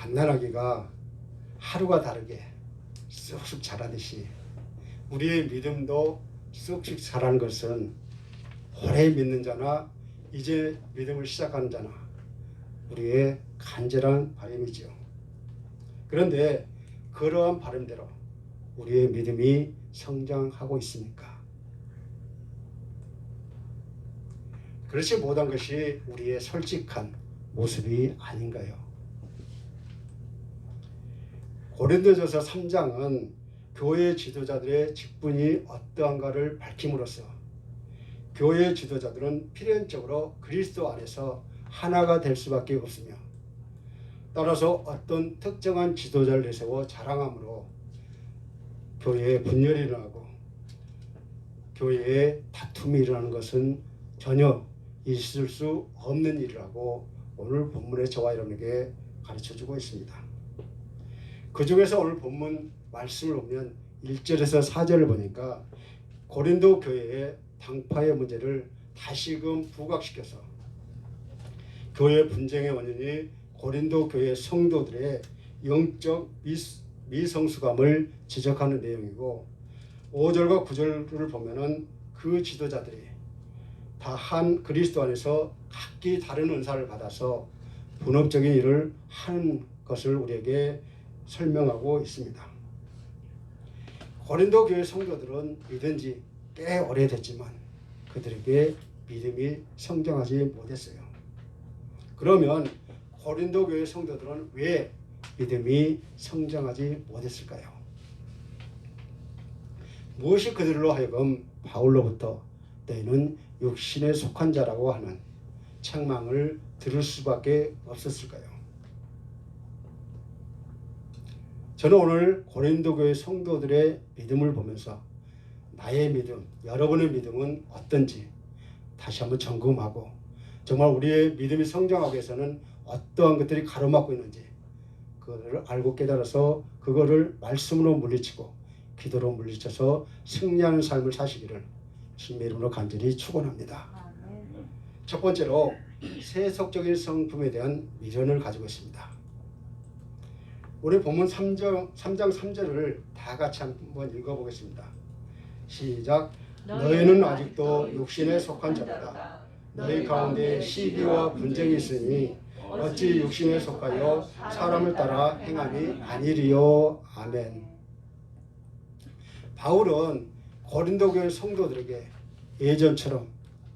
갓난아기가 하루가 다르게 쑥쑥 자라듯이 우리의 믿음도 쑥쑥 자라는 것은 오래 믿는 자나 이제 믿음을 시작하는 자나 우리의 간절한 바람이지요. 그런데 그러한 바람대로 우리의 믿음이 성장하고 있습니까? 그렇지 못한 것이 우리의 솔직한 모습이 아닌가요? 고린도전서 3장은 교회 지도자들의 직분이 어떠한가를 밝힘으로써 교회 지도자들은 필연적으로 그리스도 안에서 하나가 될 수밖에 없으며 따라서 어떤 특정한 지도자를 내세워 자랑함으로 교회에 분열이 일어나고 교회에 다툼이 일어나는 것은 전혀 있을 수 없는 일이라고 오늘 본문의 저와 여러분에게 가르쳐주고 있습니다. 그 중에서 오늘 본문 말씀을 보면 1절에서 4절을 보니까 고린도 교회의 당파의 문제를 다시금 부각시켜서 교회 분쟁의 원인이 고린도 교회 성도들의 영적 미성숙함을 지적하는 내용이고 5절과 9절을 보면은 그 지도자들이 다 한 그리스도 안에서 각기 다른 은사를 받아서 분업적인 일을 하는 것을 우리에게 설명하고 있습니다. 고린도 교회 성도들은 믿은 지 꽤 오래됐지만 그들에게 믿음이 성장하지 못했어요. 그러면 고린도 교회 성도들은 왜 믿음이 성장하지 못했을까요? 무엇이 그들로 하여금 바울로부터 너희는 육신에 속한 자라고 하는 책망을 들을 수밖에 없었을까요? 저는 오늘 고린도 교회 성도들의 믿음을 보면서 나의 믿음, 여러분의 믿음은 어떤지 다시 한번 점검하고 정말 우리의 믿음이 성장하기 위해서는 어떠한 것들이 가로막고 있는지 그거를 알고 깨달아서 그거를 말씀으로 물리치고 기도로 물리쳐서 승리하는 삶을 사시기를 주님의 이름으로 간절히 축원합니다. 첫 번째로 세속적인 성품에 대한 미련을 가지고 있습니다. 우리 본문 3장 3절을 다 같이 한번 읽어보겠습니다. 시작. 너희는 아직도 육신에 속한 자로다. 너희 가운데 시기와 분쟁이 있으니 어찌 육신에 속하여 사람을 따라 행함이 아니리요. 아멘. 바울은 고린도 교회 성도들에게 예전처럼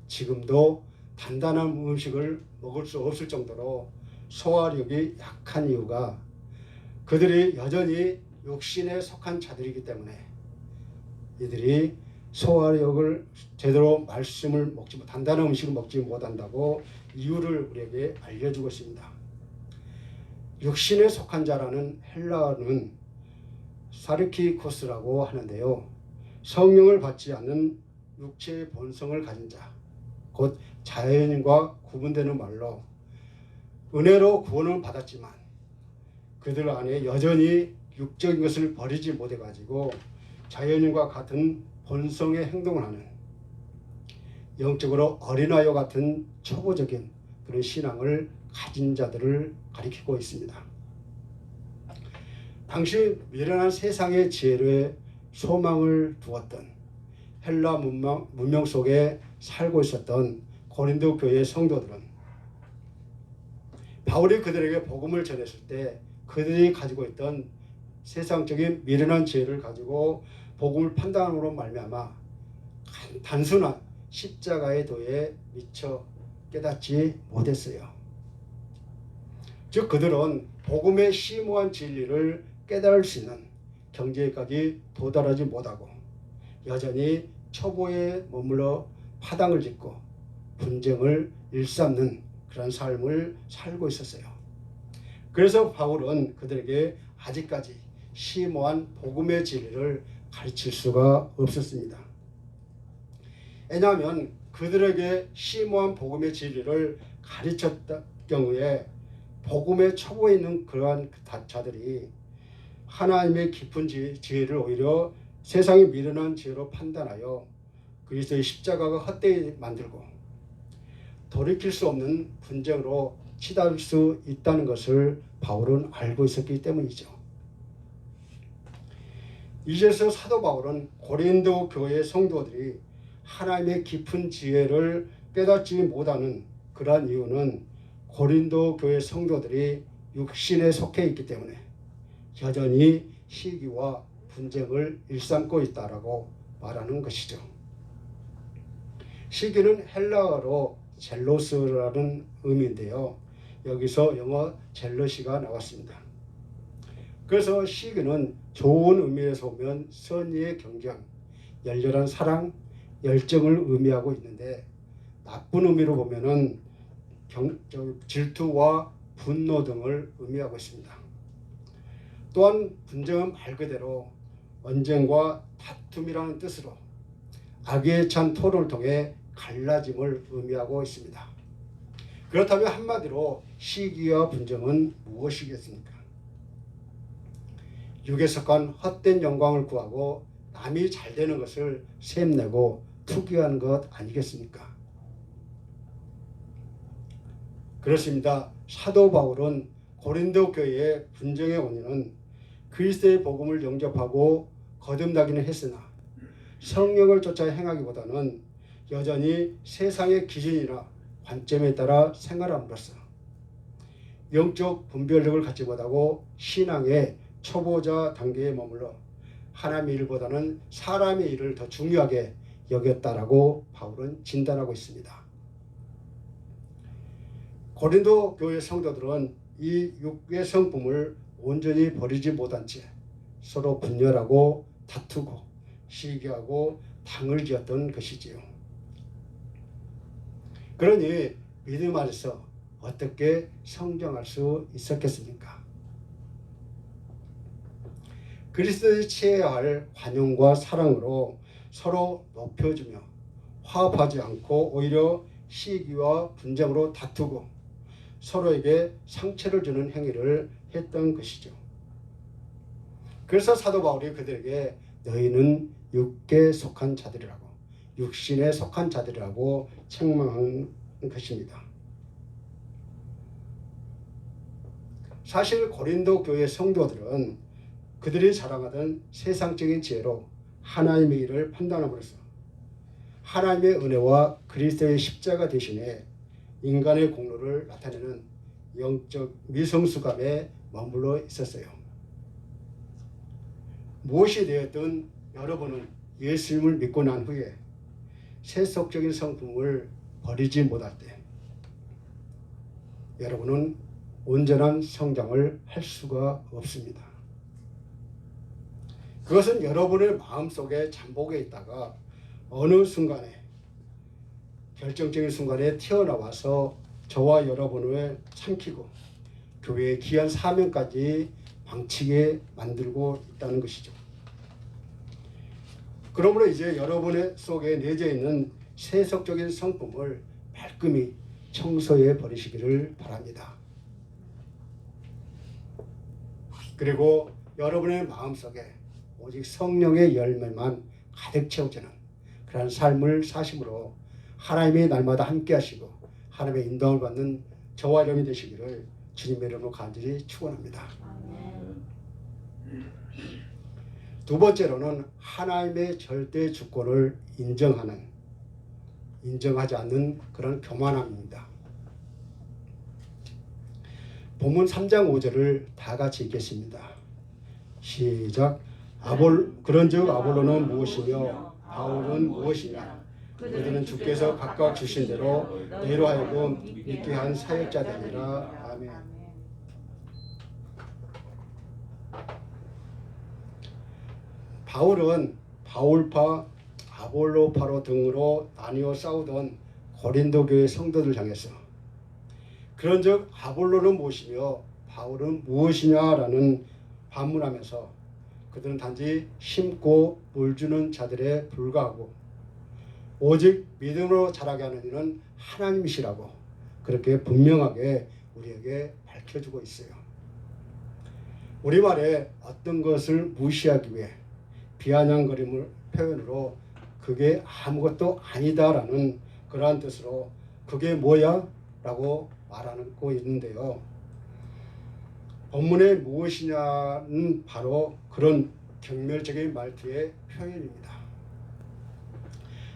지금도 단단한 음식을 먹을 수 없을 정도로 소화력이 약한 이유가 그들이 여전히 육신에 속한 자들이기 때문에 이들이 소화력을 제대로 말씀을 먹지 못, 단단한 음식을 먹지 못한다고 이유를 우리에게 알려주고 있습니다. 육신에 속한 자라는 헬라어는 사르키코스라고 하는데요. 성령을 받지 않는 육체의 본성을 가진 자, 곧 자연인과 구분되는 말로 은혜로 구원을 받았지만 그들 안에 여전히 육적인 것을 버리지 못해가지고 자연인과 같은 본성의 행동을 하는 영적으로 어린아이와 같은 초보적인 그런 신앙을 가진 자들을 가리키고 있습니다. 당시 미련한 세상의 지혜로에 소망을 두었던 헬라 문명 속에 살고 있었던 고린도 교회의 성도들은 바울이 그들에게 복음을 전했을 때 그들이 가지고 있던 세상적인 미련한 지혜를 가지고 복음을 판단함으로 말미암아 단순한 십자가의 도에 미처 깨닫지 못했어요. 즉 그들은 복음의 심오한 진리를 깨달을 수 있는 경지에까지 도달하지 못하고 여전히 초보에 머물러 파당을 짓고 분쟁을 일삼는 그런 삶을 살고 있었어요. 그래서 바울은 그들에게 아직까지 심오한 복음의 진리를 가르칠 수가 없었습니다. 왜냐하면 그들에게 심오한 복음의 진리를 가르쳤던 경우에 복음의 초보에 있는 그러한 자들이 하나님의 깊은 지혜를 오히려 세상의 미련한 지혜로 판단하여 그리스도의 십자가가 헛되이 만들고 돌이킬 수 없는 분쟁으로 치닫을 수 있다는 것을 바울은 알고 있었기 때문이죠. 이제서 사도 바울은 고린도 교회 성도들이 하나님의 깊은 지혜를 깨닫지 못하는 그러한 이유는 고린도 교회 성도들이 육신에 속해 있기 때문에 여전히 시기와 분쟁을 일삼고 있다라고 말하는 것이죠. 시기는 헬라어로 젤로스라는 의미인데요. 여기서 영어 젤러시가 나왔습니다. 그래서 시기는 좋은 의미에서 보면 선의의 경쟁, 열렬한 사랑, 열정을 의미하고 있는데 나쁜 의미로 보면은 질투와 분노 등을 의미하고 있습니다. 또한 분쟁은 말 그대로 언쟁과 다툼이라는 뜻으로 악에 찬 토론을 통해 갈라짐을 의미하고 있습니다. 그렇다면 한마디로 시기와 분쟁은 무엇이겠습니까? 육에 속한 헛된 영광을 구하고 남이 잘 되는 것을 셈내고 투기하는 것 아니겠습니까? 그렇습니다. 사도 바울은 고린도 교회의 분쟁의 원인은 그리스도의 복음을 영접하고 거듭나기는 했으나 성령을 쫓아 행하기보다는 여전히 세상의 기준이나 관점에 따라 생활함으로써 영적 분별력을 갖지 못하고 신앙의 초보자 단계에 머물러 하나님의 일보다는 사람의 일을 더 중요하게 여겼다라고 바울은 진단하고 있습니다. 고린도 교회 성도들은 이 육의 성품을 온전히 버리지 못한 채 서로 분열하고 다투고 시기하고 당을 지었던 것이지요. 그러니 믿음 안에서 어떻게 성장할 수 있었겠습니까? 그리스도의 취해야 할 관용과 사랑으로 서로 높여주며 화합하지 않고 오히려 시기와 분쟁으로 다투고 서로에게 상처를 주는 행위를 했던 것이죠. 그래서 사도 바울이 그들에게 너희는 육에 속한 자들이라고, 육신에 속한 자들이라고 책망한 것입니다. 사실 고린도 교회 성도들은 그들이 자랑하던 세상적인 지혜로 하나님의 일을 판단함으로써 하나님의 은혜와 그리스도의 십자가 대신에 인간의 공로를 나타내는 영적 미성수감에 머물러 있었어요. 무엇이 되었든 여러분은 예수님을 믿고 난 후에 세속적인 성품을 버리지 못할 때 여러분은 온전한 성장을 할 수가 없습니다. 그것은 여러분의 마음속에 잠복해 있다가 어느 순간에 결정적인 순간에 튀어나와서 저와 여러분을 삼키고 교회의 귀한 사명까지 망치게 만들고 있다는 것이죠. 그러므로 이제 여러분의 속에 내재 있는 세속적인 성품을 말끔히 청소해 버리시기를 바랍니다. 그리고 여러분의 마음속에 오직 성령의 열매만 가득 채워지는 그런 삶을 사심으로 하나님이 날마다 함께 하시고 하나님의 인도함을 받는 저와 여러분이 되시기를 주님의 이름으로 간절히 축원합니다. 두 번째로는 하나님의 절대 주권을 인정하지 않는 그런 교만함입니다. 본문 3장 5절을 다 같이 읽겠습니다. 시작. 그런즉 아볼로는 무엇이며 바울은 무엇이냐? 그들은 주께서 각각 주신 대로 너희로 하여금 믿게 한 사역자들이라. 아멘. 바울은 바울파, 아볼로파로 등으로 나뉘어 싸우던 고린도 교회 성도들 향해서 그런즉 아볼로는 무엇이며 바울은 무엇이냐라는 반문하면서 그들은 단지 심고 물 주는 자들에 불과하고 오직 믿음으로 자라게 하는 이는 하나님이시라고 그렇게 분명하게 우리에게 밝혀주고 있어요. 우리말에 어떤 것을 무시하기 위해 비아냥거림을 표현으로 그게 아무것도 아니다라는 그러한 뜻으로 그게 뭐야? 라고 말하고 있는데요. 본문에 무엇이냐는 바로 그런 경멸적인 말투의 표현입니다.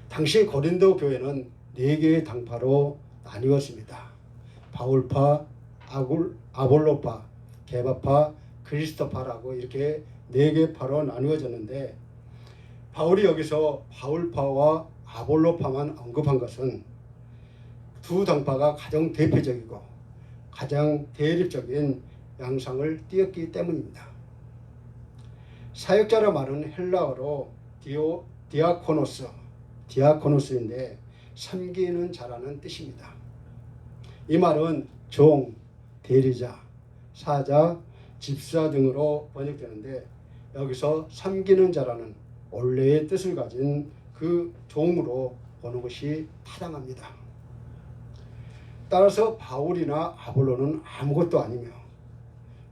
당시 고린도 교회는 4개의 당파로 나뉘었습니다. 바울파, 아볼로파, 게바파, 그리스도파라고 이렇게 4개 파로 나누어졌는데, 바울이 여기서 바울파와 아볼로파만 언급한 것은 두 당파가 가장 대표적이고 가장 대립적인 양상을 띄었기 때문입니다. 사역자라 말은 헬라어로 디아코노스인데 섬기는 자라는 뜻입니다. 이 말은 종, 대리자, 사자, 집사 등으로 번역되는데, 여기서 섬기는 자라는 원래의 뜻을 가진 그 종으로 보는 것이 타당합니다. 따라서 바울이나 아볼로는 아무것도 아니며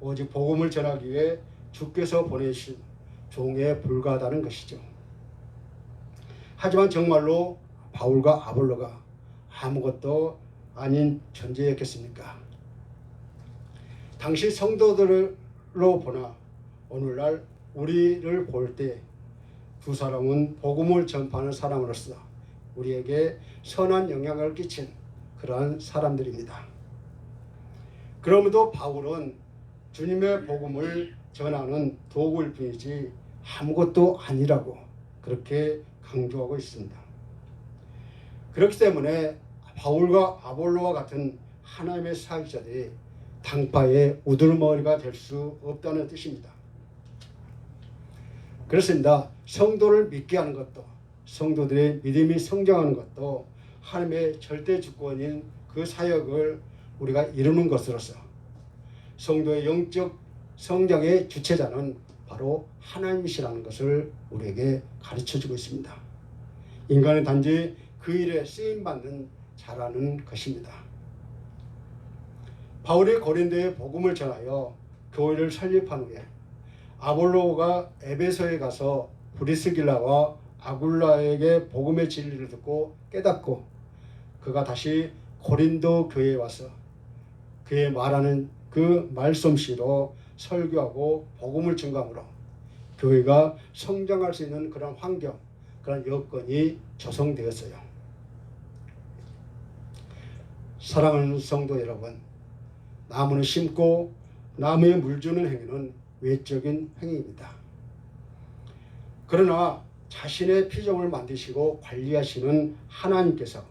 오직 복음을 전하기 위해 주께서 보내신 종에 불과하다는 것이죠. 하지만 정말로 바울과 아볼로가 아무것도 아닌 존재였겠습니까? 당시 성도들로 보나 오늘날 우리를 볼 때 두 사람은 복음을 전파하는 사람으로서 우리에게 선한 영향을 끼친 그러한 사람들입니다. 그럼에도 바울은 주님의 복음을 전하는 도구일 뿐이지 아무것도 아니라고 그렇게 강조하고 있습니다. 그렇기 때문에 바울과 아볼로와 같은 하나님의 사역자들이 당파의 우두머리가 될 수 없다는 뜻입니다. 그렇습니다. 성도를 믿게 하는 것도, 성도들의 믿음이 성장하는 것도 하나님의 절대 주권인 그 사역을 우리가 이루는 것으로서 성도의 영적 성장의 주체자는 바로 하나님이시라는 것을 우리에게 가르쳐주고 있습니다. 인간은 단지 그 일에 쓰임받는 자라는 것입니다. 바울이 고린도에 복음을 전하여 교회를 설립한 후에 아볼로가 에베소에 가서 브리스길라와 아굴라에게 복음의 진리를 듣고 깨닫고 그가 다시 고린도 교회에 와서 그의 말하는 그 말솜씨로 설교하고 복음을 증거함으로 교회가 성장할 수 있는 그런 환경, 그런 여건이 조성되었어요. 사랑하는 성도 여러분, 나무는 심고 나무에 물 주는 행위는 외적인 행위입니다. 그러나 자신의 피조물을 만드시고 관리하시는 하나님께서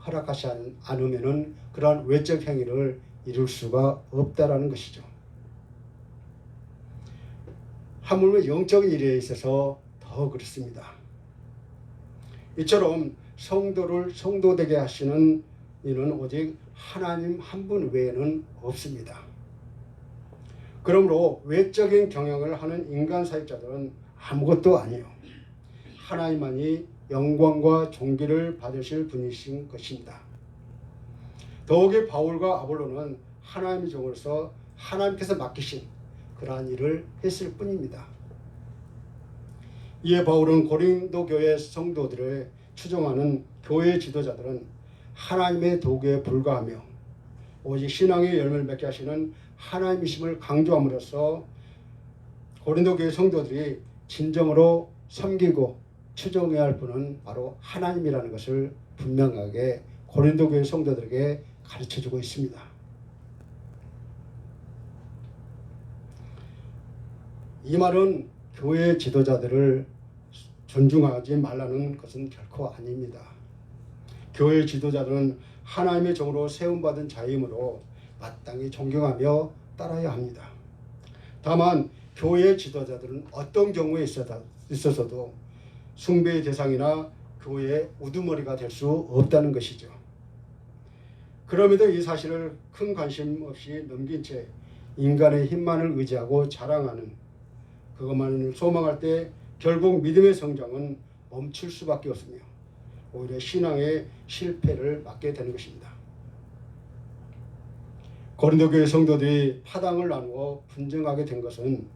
허락하지 않으면 그러한 외적 행위를 이룰 수가 없다라는 것이죠. 하물며 영적인 일에 있어서 더 그렇습니다. 이처럼 성도를 성도되게 하시는 이는 오직 하나님 한 분 외에는 없습니다. 그러므로 외적인 경영을 하는 인간 사역자들은 아무것도 아니요, 하나님만이 영광과 존귀를 받으실 분이신 것입니다. 더욱이 바울과 아볼로는 하나님의 종으로서 하나님께서 맡기신 그러한 일을 했을 뿐입니다. 이에 바울은 고린도 교회 성도들을 추종하는 교회 지도자들은 하나님의 도구에 불과하며 오직 신앙의 열매를 맺게 하시는 하나님이심을 강조함으로써 고린도 교회 성도들이 진정으로 섬기고 추종해야 할 분은 바로 하나님이라는 것을 분명하게 고린도 교회 성도들에게 가르쳐주고 있습니다. 이 말은 교회 지도자들을 존중하지 말라는 것은 결코 아닙니다. 교회 지도자들은 하나님의 종으로 세움받은 자이므로 마땅히 존경하며 따라야 합니다. 다만 교회 지도자들은 어떤 경우에 있어서도 숭배의 대상이나 교회의 우두머리가 될 수 없다는 것이죠. 그럼에도 이 사실을 큰 관심 없이 넘긴 채 인간의 힘만을 의지하고 자랑하는, 그것만을 소망할 때 결국 믿음의 성장은 멈출 수밖에 없으며 오히려 신앙의 실패를 맞게 되는 것입니다. 고린도 교회 성도들이 파당을 나누어 분쟁하게 된 것은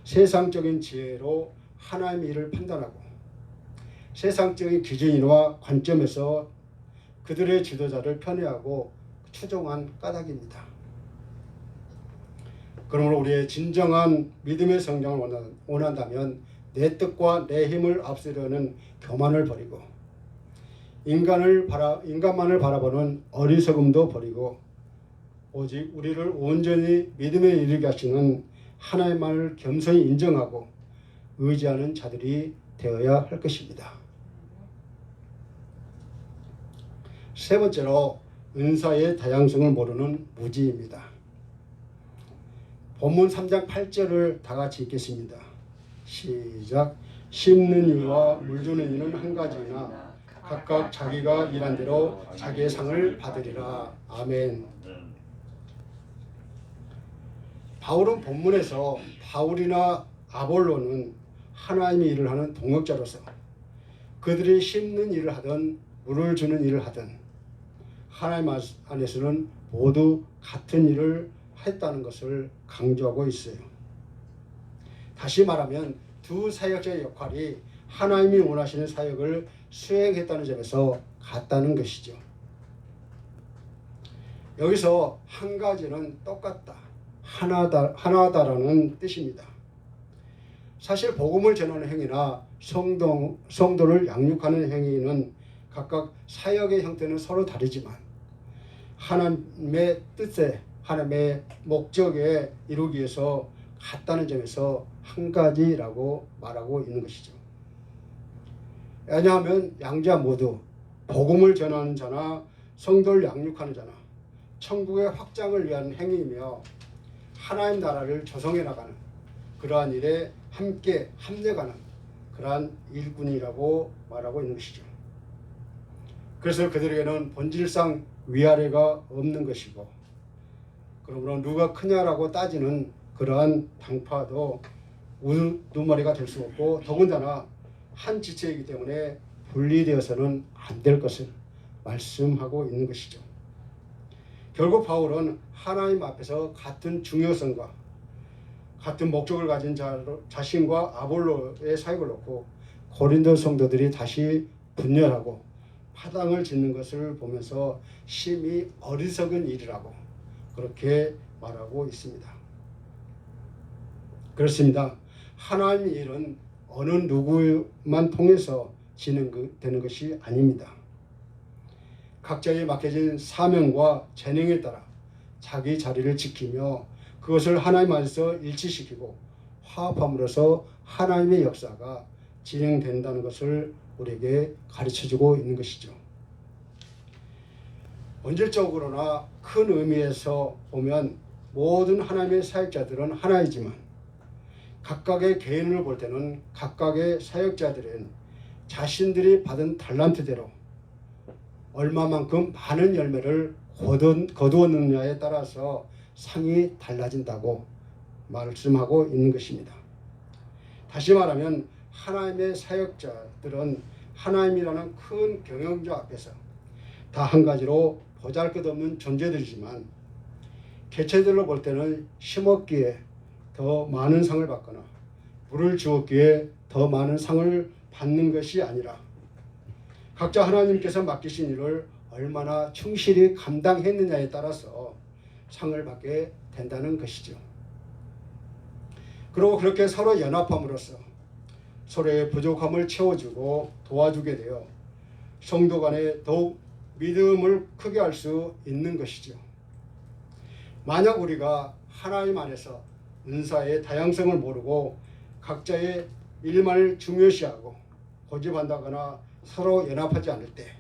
세상적인 지혜로 하나님의 일을 판단하고 세상적인 기준이나 관점에서 그들의 지도자를 편애하고 추종한 까닭입니다. 그러므로 우리의 진정한 믿음의 성장을 원한다면 내 뜻과 내 힘을 앞세우려는 교만을 버리고 인간만을 바라보는 어리석음도 버리고 오직 우리를 온전히 믿음에 이르게 하시는 하나님만을 겸손히 인정하고 의지하는 자들이 되어야 할 것입니다. 세 번째로 은사의 다양성을 모르는 무지입니다. 본문 3장 8절을 다 같이 읽겠습니다. 시작. 심는 이와 물 주는 이는 한 가지이나 각각 자기가 일한 대로 자기의 상을 받으리라. 아멘. 바울은 본문에서 바울이나 아볼로는 하나님의 일을 하는 동역자로서 그들이 심는 일을 하든 물을 주는 일을 하든 하나님 안에서는 모두 같은 일을 했다는 것을 강조하고 있어요. 다시 말하면 두 사역자의 역할이 하나님이 원하시는 사역을 수행했다는 점에서 같다는 것이죠. 여기서 한 가지는 똑같다, 하나다라는 뜻입니다. 사실 복음을 전하는 행위나 성도를 양육하는 행위는 각각 사역의 형태는 서로 다르지만 하나님의 뜻에 하나님의 목적에 이루기 위해서 같다는 점에서 한 가지라고 말하고 있는 것이죠. 왜냐하면 양자 모두 복음을 전하는 자나 성도를 양육하는 자나 천국의 확장을 위한 행위이며 하나님 나라를 조성해 나가는 그러한 일에 함께 합력하는 그러한 일꾼이라고 말하고 있는 것이죠. 그래서 그들에게는 본질상 위아래가 없는 것이고 그러므로 누가 크냐라고 따지는 그러한 당파도 우두머리가 될 수 없고 더군다나 한 지체이기 때문에 분리되어서는 안 될 것을 말씀하고 있는 것이죠. 결국 바울은 하나님 앞에서 같은 중요성과 같은 목적을 가진 자신과 아볼로의 사역을 놓고 고린도 성도들이 다시 분열하고 파당을 짓는 것을 보면서 심히 어리석은 일이라고 그렇게 말하고 있습니다. 그렇습니다. 하나님의 일은 어느 누구만 통해서 진행되는 것이 아닙니다. 각자의 맡겨진 사명과 재능에 따라 자기 자리를 지키며 그것을 하나님 안에서 일치시키고 화합함으로써 하나님의 역사가 진행된다는 것을 우리에게 가르쳐주고 있는 것이죠. 본질적으로나 큰 의미에서 보면 모든 하나님의 사역자들은 하나이지만 각각의 개인을 볼 때는 각각의 사역자들은 자신들이 받은 달란트대로 얼마만큼 많은 열매를 거두었느냐에 따라서 상이 달라진다고 말씀하고 있는 것입니다. 다시 말하면 하나님의 사역자들은 하나님이라는 큰 경영자 앞에서 다 한 가지로 보잘것없는 존재들이지만 개체들로 볼 때는 심었기에 더 많은 상을 받거나 물을 주었기에 더 많은 상을 받는 것이 아니라 각자 하나님께서 맡기신 일을 얼마나 충실히 감당했느냐에 따라서 상을 받게 된다는 것이죠. 그리고 그렇게 서로 연합함으로써 서로의 부족함을 채워주고 도와주게 되어 성도 간에 더욱 믿음을 크게 할 수 있는 것이죠. 만약 우리가 하나님 안에서 은사의 다양성을 모르고 각자의 일만을 중요시하고 고집한다거나 서로 연합하지 않을 때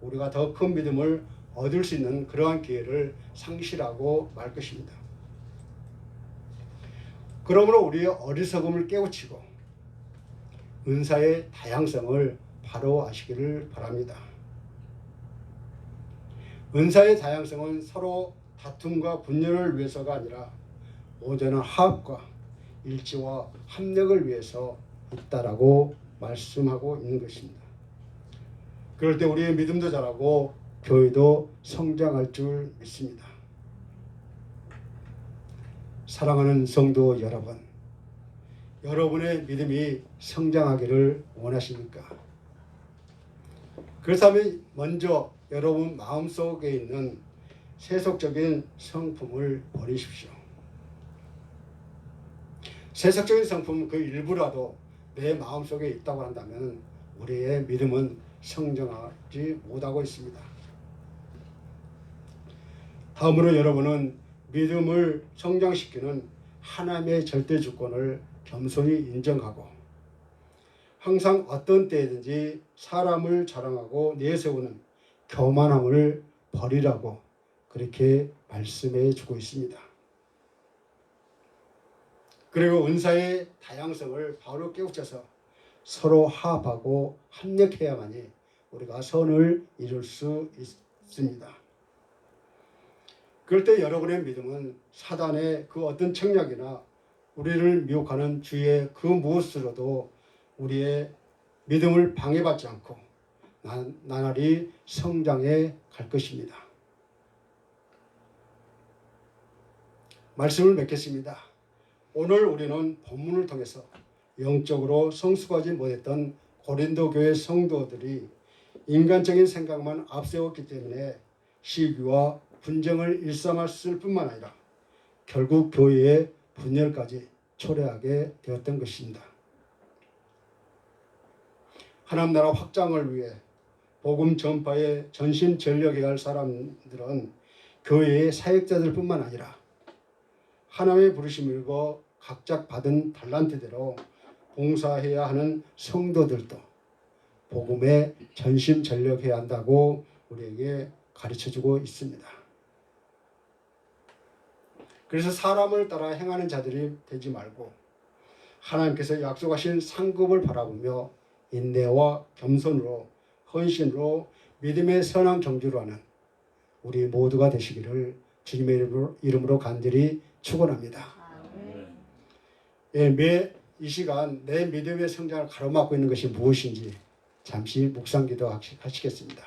우리가 더 큰 믿음을 얻을 수 있는 그러한 기회를 상실하고 말 것입니다. 그러므로 우리의 어리석음을 깨우치고 은사의 다양성을 바로 아시기를 바랍니다. 은사의 다양성은 서로 다툼과 분열을 위해서가 아니라 온전한 화합과 일치와 합력을 위해서 있다라고 말씀하고 있는 것입니다. 그럴 때 우리의 믿음도 자라고 교회도 성장할 줄 믿습니다. 사랑하는 성도 여러분, 여러분의 믿음이 성장하기를 원하십니까? 그렇다면 먼저 여러분 마음속에 있는 세속적인 성품을 버리십시오. 세속적인 성품 그 일부라도 내 마음속에 있다고 한다면 우리의 믿음은 성장하지 못하고 있습니다. 다음으로 여러분은 믿음을 성장시키는 하나님의 절대 주권을 겸손히 인정하고 항상 어떤 때든지 사람을 자랑하고 내세우는 교만함을 버리라고 그렇게 말씀해 주고 있습니다. 그리고 은사의 다양성을 바로 깨우쳐서 서로 화합하고 합력해야만이 우리가 선을 이룰 수 있습니다. 그럴 때 여러분의 믿음은 사단의 그 어떤 책략이나 우리를 미혹하는 주의 그 무엇으로도 우리의 믿음을 방해받지 않고 나날이 성장해 갈 것입니다. 말씀을 맺겠습니다. 오늘 우리는 본문을 통해서 영적으로 성숙하지 못했던 고린도 교회 성도들이 인간적인 생각만 앞세웠기 때문에 시기와 분쟁을 일삼았을 뿐만 아니라 결국 교회의 분열까지 초래하게 되었던 것입니다. 하나님 나라 확장을 위해 복음 전파에 전심전력해야 할 사람들은 교회의 사역자들 뿐만 아니라 하나님의 부르심을 읽어 각자 받은 달란트대로 봉사해야 하는 성도들도 복음에 전심전력해야 한다고 우리에게 가르쳐주고 있습니다. 그래서 사람을 따라 행하는 자들이 되지 말고 하나님께서 약속하신 상급을 바라보며 인내와 겸손으로 헌신으로 믿음의 선한 경주로 하는 우리 모두가 되시기를 주님의 이름으로 간절히 축원합니다. 매 이 시간 내 믿음의 성장을 가로막고 있는 것이 무엇인지 잠시 묵상 기도 하시겠습니다.